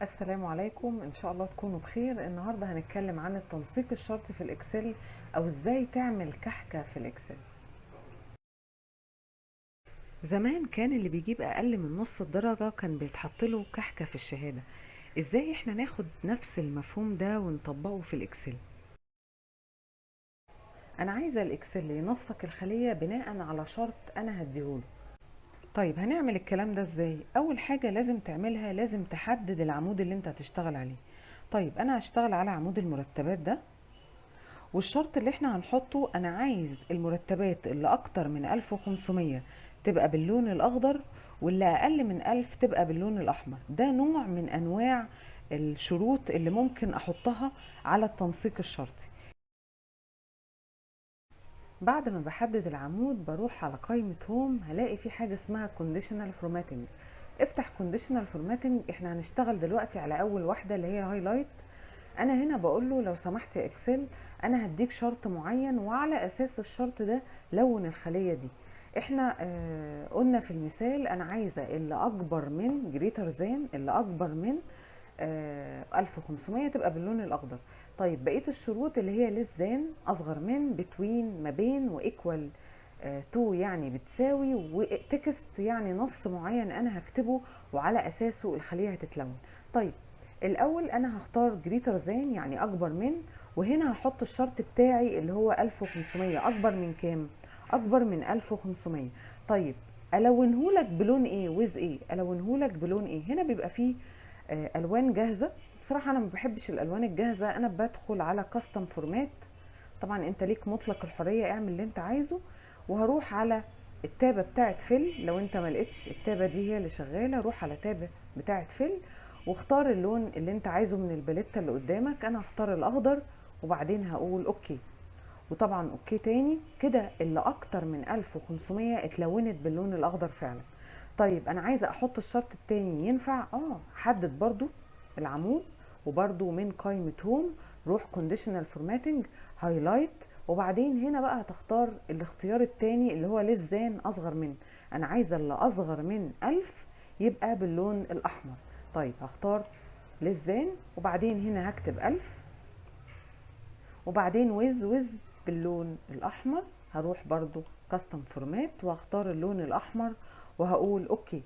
السلام عليكم، ان شاء الله تكونوا بخير. النهارده هنتكلم عن التنسيق الشرطي في الاكسل او ازاي تعمل كحكة في الاكسل. زمان كان اللي بيجيب اقل من نص الدرجة كان بيتحط له كحكة في الشهادة. ازاي احنا ناخد نفس المفهوم ده ونطبقه في الاكسل؟ انا عايزة الاكسل ينسق الخلية بناء على شرط انا هديهوله. طيب هنعمل الكلام ده ازاي؟ اول حاجة لازم تعملها، لازم تحدد العمود اللي انت هتشتغل عليه. طيب انا هشتغل على عمود المرتبات ده، والشرط اللي احنا هنحطه انا عايز المرتبات اللي اكتر من 1500 تبقى باللون الاخضر، واللي اقل من 1000 تبقى باللون الاحمر. ده نوع من انواع الشروط اللي ممكن احطها على التنسيق الشرطي. بعد ما بحدد العمود بروح على قائمة هوم، هلاقي في حاجة اسمها conditional formatting. افتح conditional formatting. احنا هنشتغل دلوقتي على اول واحدة اللي هي هايلايت. انا هنا بقول له لو سمحت يا اكسل، انا هديك شرط معين وعلى اساس الشرط ده لون الخلية دي. احنا قلنا في المثال انا عايزة اللي اكبر من greater than، اللي اكبر من 1500 تبقى باللون الاخضر. طيب بقيه الشروط اللي هي less than، اصغر من، between ما بين، وايكوال تو يعني بتساوي، وتكست يعني نص معين انا هكتبه وعلى اساسه الخليه هتتلون. طيب الاول انا هختار greater than يعني اكبر من، وهنا هحط الشرط بتاعي اللي هو 1500. اكبر من كام؟ اكبر من 1500. طيب الونهولك بلون ايه؟ ويز ايه الونهولك بلون ايه؟ هنا بيبقى فيه الوان جاهزه. بصراحه انا ما بحبش الالوان الجاهزه، انا بدخل على كاستم فورمات. طبعا انت ليك مطلق الحريه، اعمل اللي انت عايزه. وهروح على التابه بتاعه فيل. لو انت ما لقيتش التابه دي هي اللي شغاله، روح على تابه بتاعه فيل واختار اللون اللي انت عايزه من الباليته اللي قدامك. انا هختار الاخضر وبعدين هقول اوكي، وطبعا اوكي تاني. كده اللي اكتر من 1500 اتلونت باللون الاخضر فعلا. طيب انا عايزه احط الشرط التاني، ينفع؟ حدد برضو العمود، وبرضو من قائمه هوم روح كونديشنال فورماتنج هايلايت، وبعدين هنا بقى هتختار الاختيار التاني اللي هو للزان اصغر من. انا عايزه اللي اصغر من 1000 يبقى باللون الاحمر. طيب هختار للزان وبعدين هنا هكتب 1000، وبعدين ويز باللون الاحمر. هروح برضو كاستم فورمات وهختار اللون الاحمر وهقول اوكي،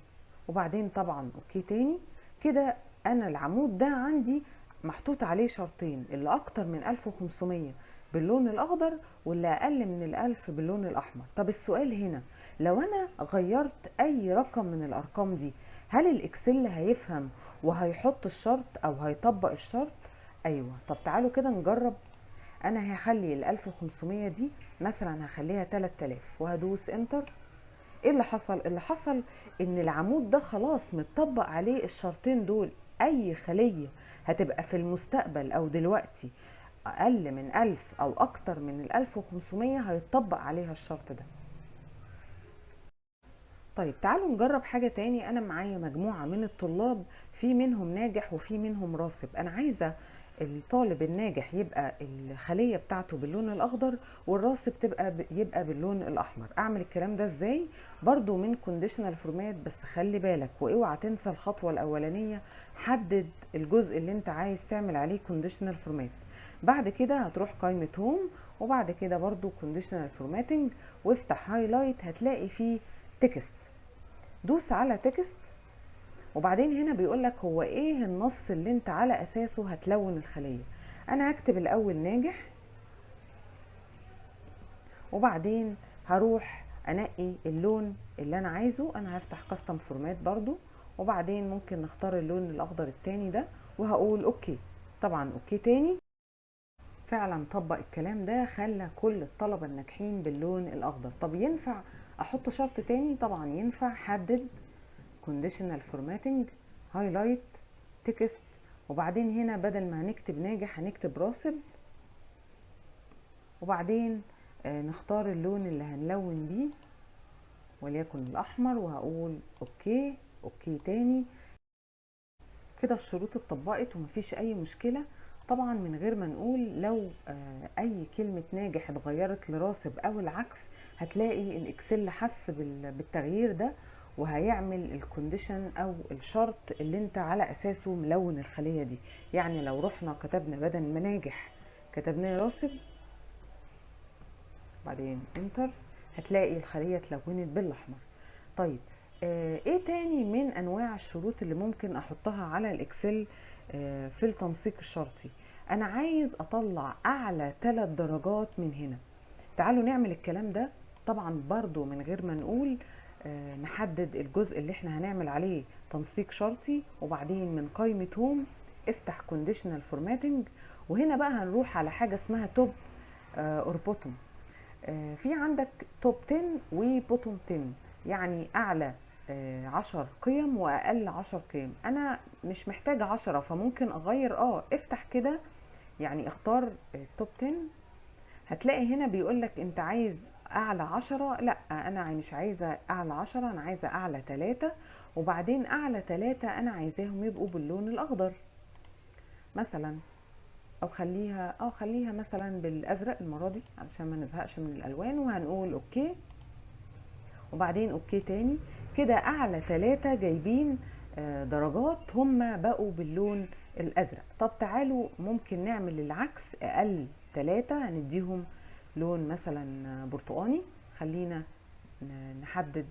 وبعدين طبعا اوكي تاني. كده انا العمود ده عندي محطوط عليه شرطين، اللي اكتر من 1500 باللون الاخضر، واللي اقل من الالف باللون الاحمر. طب السؤال هنا، لو انا غيرت اي رقم من الارقام دي، هل الاكسل هيفهم وهيحط الشرط او هيطبق الشرط؟ ايوه. طب تعالوا كده نجرب. انا هخلي ال 1500 دي مثلا هخليها 3000 وهدوس انتر. ايه اللي حصل؟ اللي حصل ان العمود ده خلاص متطبق عليه الشرطين دول. اي خلية هتبقى في المستقبل او دلوقتي اقل من 1000 او اكتر من ال 1500 هيتطبق عليها الشرط ده. طيب تعالوا نجرب حاجة تاني. أنا معايا مجموعة من الطلاب، في منهم ناجح وفي منهم راسب. أنا عايزة الطالب الناجح يبقى الخلية بتاعته باللون الأخضر، والراسب يبقى باللون الأحمر. أعمل الكلام ده إزاي؟ برضو من كونديشنال فورمات، بس خلي بالك واوعى تنسى الخطوة الأولانية. حدد الجزء اللي انت عايز تعمل عليه كونديشنال فورمات. بعد كده هتروح قائمة هوم، وبعد كده برضو كونديشنال فورماتنج، وافتح هايلايت هتلاقي فيه تكست. دوس على تكست، وبعدين هنا بيقولك هو ايه النص اللي انت على اساسه هتلون الخلية. انا هكتب الاول ناجح، وبعدين هروح انقي اللون اللي انا عايزه. انا هفتح كاستم فورمات برضو، وبعدين ممكن نختار اللون الاخضر التاني ده وهقول اوكي. طبعا اوكي تاني. فعلا طبق الكلام ده، خلى كل الطلبة الناجحين باللون الاخضر. طب ينفع احط شرط تاني؟ طبعا ينفع. حدد conditional formatting highlight text، وبعدين هنا بدل ما هنكتب ناجح هنكتب راسب، وبعدين نختار اللون اللي هنلون بيه وليكن الاحمر، وهقول اوكي. اوكي تاني. كده الشروط اتطبقت ومفيش اي مشكلة. طبعا من غير ما نقول، لو اي كلمة ناجح اتغيرت لراسب او العكس، هتلاقي الاكسل حس بالتغيير ده وهيعمل الكونديشن او الشرط اللي انت على اساسه ملون الخلية دي. يعني لو رحنا كتبنا بدل ما ناجح كتبنا راسب بعدين انتر، هتلاقي الخلية اتلونت بالاحمر. طيب ايه تاني من انواع الشروط اللي ممكن احطها على الاكسل في التنسيق الشرطي؟ انا عايز اطلع اعلى 3 درجات من هنا. تعالوا نعمل الكلام ده طبعا برضو من غير ما نقول. نحدد الجزء اللي احنا هنعمل عليه تنسيق شرطي، وبعدين من قائمة هوم افتح كونديشنال فورماتنج، وهنا بقى هنروح على حاجة اسمها توب اور بوتوم. في عندك توب 10 وبوتوم 10، يعني اعلى 10 قيم واقل 10 قيم. انا مش محتاجة 10 فممكن اغير افتح كده، يعني اختار توب 10. هتلاقي هنا بيقولك انت عايز اعلى 10، لا انا مش عايزة اعلى 10، انا عايزة اعلى 3، وبعدين اعلى 3 انا عايزاهم يبقوا باللون الاخضر مثلا، او خليها مثلا بالازرق المرة دي علشان ما نزهقش من الالوان، وهنقول اوكي وبعدين اوكي تاني. كده اعلى 3 جايبين درجات هم بقوا باللون الازرق. طب تعالوا ممكن نعمل العكس، اقل 3 هنديهم لون مثلا برتقاني. خلينا نحدد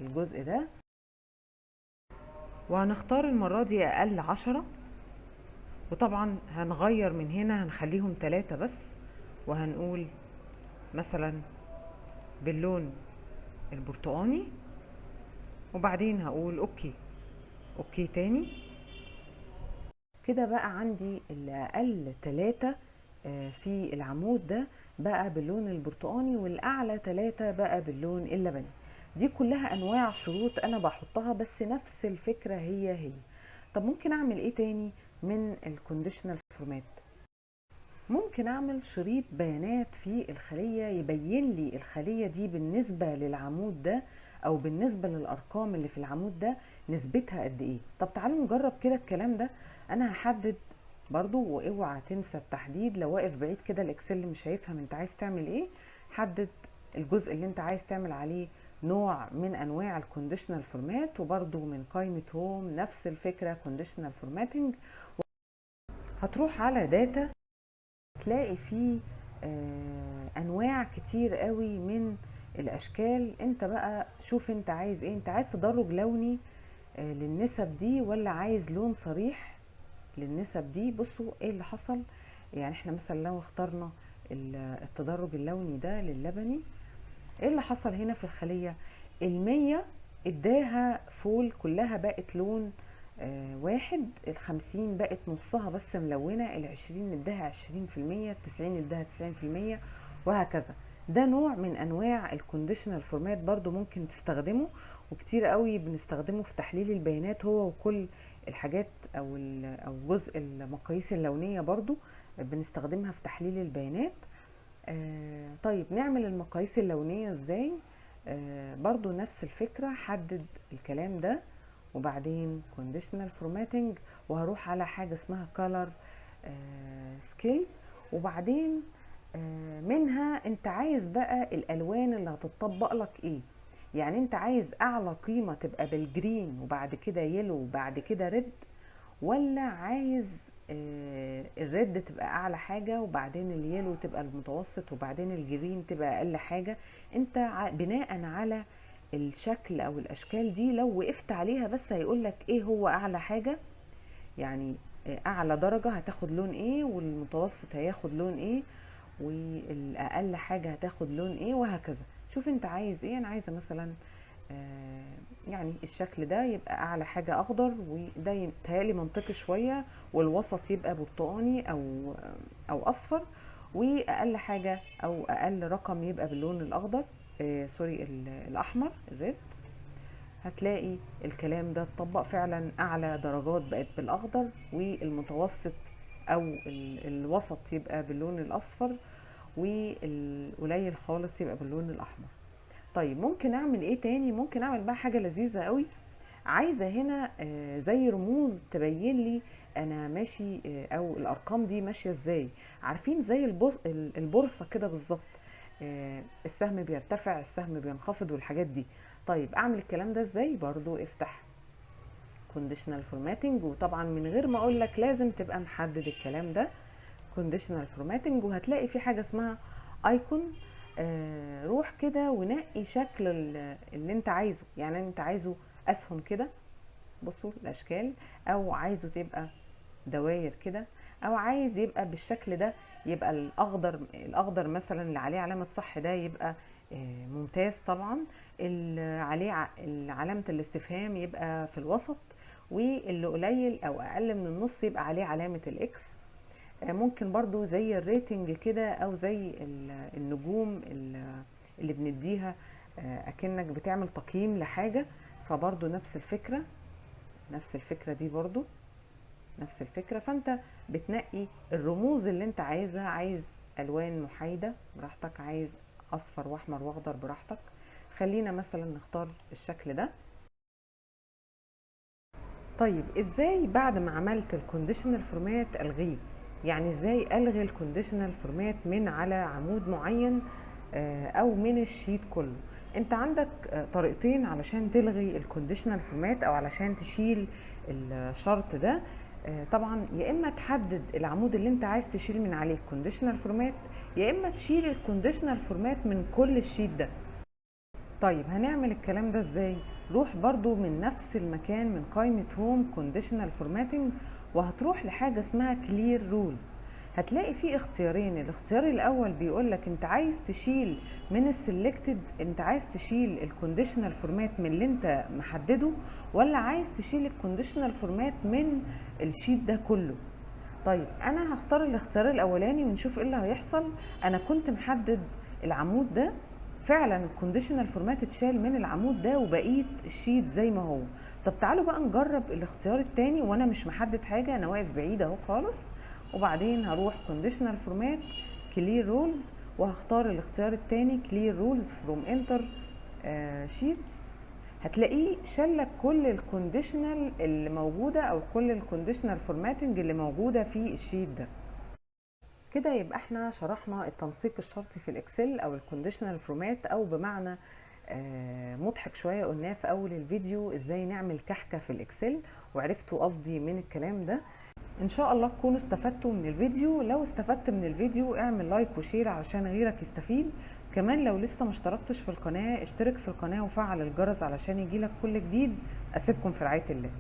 الجزء ده وهنختار المرة دي اقل 10، وطبعا هنغير من هنا هنخليهم 3 بس، وهنقول مثلا باللون البرتقاني، وبعدين هقول اوكي تاني. كده بقى عندي الاقل 3 في العمود ده بقى باللون البرتقاني، والاعلى 3 بقى باللون اللبني. دي كلها انواع شروط انا بحطها، بس نفس الفكرة هي. طب ممكن اعمل ايه تاني من الكونديشنال فورمات؟ ممكن اعمل شريط بيانات في الخلية يبين لي الخلية دي بالنسبة للعمود ده او بالنسبة للارقام اللي في العمود ده نسبتها قد ايه. طب تعالوا نجرب كده الكلام ده. انا هحدد برضو، واوعى تنسى التحديد، لو واقف بعيد كده الاكسل مش هيفهم انت عايز تعمل ايه. حدد الجزء اللي انت عايز تعمل عليه نوع من انواع الكونديشنال فورمات، وبرضو من قائمة هوم نفس الفكرة كونديشنال فورماتنج. هتروح على داتا تلاقي فيه انواع كتير قوي من الاشكال. انت بقى شوف انت عايز ايه، انت عايز تدرج لوني للنسب دي ولا عايز لون صريح للنسب دي. بصوا ايه اللي حصل. يعني احنا مثلا لو اخترنا التدرج اللوني ده للبني، ايه اللي حصل هنا في الخلية؟ 100 اداها فول كلها بقت لون واحد، 50 بقت نصها بس ملونة، 20 اداها 20%، 90 اداها 90%، وهكذا. ده نوع من انواع الكونديشنال فورمات برضو ممكن تستخدمه، وكتير قوي بنستخدمه في تحليل البيانات هو وكل الحاجات او جزء المقاييس اللونية برضو بنستخدمها في تحليل البيانات. طيب نعمل المقاييس اللونية ازاي؟ برضو نفس الفكرة، حدد الكلام ده وبعدين conditional formatting، وهروح على حاجة اسمها color skills، وبعدين منها انت عايز بقى الالوان اللي هتطبق لك ايه. يعني انت عايز اعلى قيمة تبقى بالجرين وبعد كده يلو وبعد كده ريد، ولا عايز الريد تبقى اعلى حاجة وبعدين اليلو تبقى المتوسط وبعدين الجرين تبقى اقل حاجة. انت بناء على الشكل او الاشكال دي لو وقفت عليها بس هيقولك ايه هو اعلى حاجة، يعني اعلى درجة هتاخد لون ايه، والمتوسط هياخد لون ايه، والاقل حاجة هتاخد لون ايه، وهكذا. شوف انت عايز ايه. انا عايزة مثلا يعني الشكل ده يبقى اعلى حاجة اخضر، وده يتهيألي منطقي شوية، والوسط يبقى برتقاني او اصفر، واقل حاجة او اقل رقم يبقى باللون الاخضر سوري الاحمر الريد. هتلاقي الكلام ده اتطبق فعلا، اعلى درجات بقت بالاخضر، والمتوسط او الوسط يبقى باللون الاصفر، والقليل خالص يبقى باللون الاحمر. طيب ممكن اعمل ايه تاني؟ ممكن اعمل بقى حاجة لذيذة قوي. عايزة هنا زي رموز تبين لي انا ماشي او الارقام دي ماشية ازاي. عارفين زي البورصة كده بالظبط، السهم بيرتفع السهم بينخفض والحاجات دي. طيب اعمل الكلام ده ازاي؟ برضو افتح كونديشنال فورماتنج، وطبعا من غير ما اقول لك لازم تبقى محدد الكلام ده. كونديشنال فورماتنج، وهتلاقي في حاجه اسمها ايكون. روح كده ونقي شكل اللي انت عايزه. يعني انت عايزه اسهم كده، بصوا الاشكال، او عايزه تبقى دواير كده، او عايز يبقى بالشكل ده، يبقى الاخضر مثلا اللي عليه علامه صح ده يبقى ممتاز طبعا. اللي عليه علامه الاستفهام يبقى في الوسط، واللي قليل او اقل من النص يبقى عليه علامه الاكس. ممكن برضو زي الريتنج كده، او زي النجوم اللي بنديها، اكنك بتعمل تقييم لحاجه، فبرضو نفس الفكره دي، برضو نفس الفكرة. فانت بتنقي الرموز اللي انت عايزها، عايز الوان محايدة براحتك، عايز اصفر واحمر واخضر براحتك. خلينا مثلا نختار الشكل ده. طيب ازاي بعد ما عملت الكونديشنال فورمات الغيه؟ يعني ازاي الغي الكونديشنال فورمات من على عمود معين او من الشيت كله؟ انت عندك طريقتين علشان تلغي الكونديشنال فورمات او علشان تشيل الشرط ده. طبعا يا اما تحدد العمود اللي انت عايز تشيل من عليه الكونديشنال فورمات، يا اما تشيل الكونديشنال فورمات من كل الشيت ده. طيب هنعمل الكلام ده ازاي؟ روح برضو من نفس المكان، من قائمة هوم كونديشنال فورماتنج، وهتروح لحاجة اسمها كلير رولز. هتلاقي فيه اختيارين. الاختيار الاول بيقولك انت عايز تشيل من السلكتد، انت عايز تشيل الكونديشنال فورمات من اللي انت محدده، ولا عايز تشيل الكونديشنال فورمات من الشيت ده كله. طيب انا هختار الاختيار الاولاني ونشوف ايه اللي هيحصل. انا كنت محدد العمود ده، فعلا الكونديشنال فورمات اتشال من العمود ده وبقيت الشيت زي ما هو. طب تعالوا بقى نجرب الاختيار التاني وانا مش محدد حاجه، انا واقف بعيد اهو خالص، وبعدين هروح كونديشنال فورمات كلير رولز، وهختار الاختيار التاني كلير رولز فروم انتر شيت. هتلاقيه شلك كل الكونديشنال اللي موجوده، او كل الكونديشنال فورماتنج اللي موجوده في الشيت ده. كده يبقى احنا شرحنا التنسيق الشرطي في الاكسل او الكونديشنال فورمات، او بمعنى مضحك شويه قلناه في اول الفيديو ازاي نعمل كحكه في الاكسل، وعرفتوا قصدي من الكلام ده. ان شاء الله تكونوا استفدتوا من الفيديو. لو استفدت من الفيديو اعمل لايك وشير علشان غيرك يستفيد. كمان لو لسه ما اشتركتش في القناه اشترك في القناه وفعل الجرس علشان يجيلك كل جديد. اسيبكم في رعايه الله.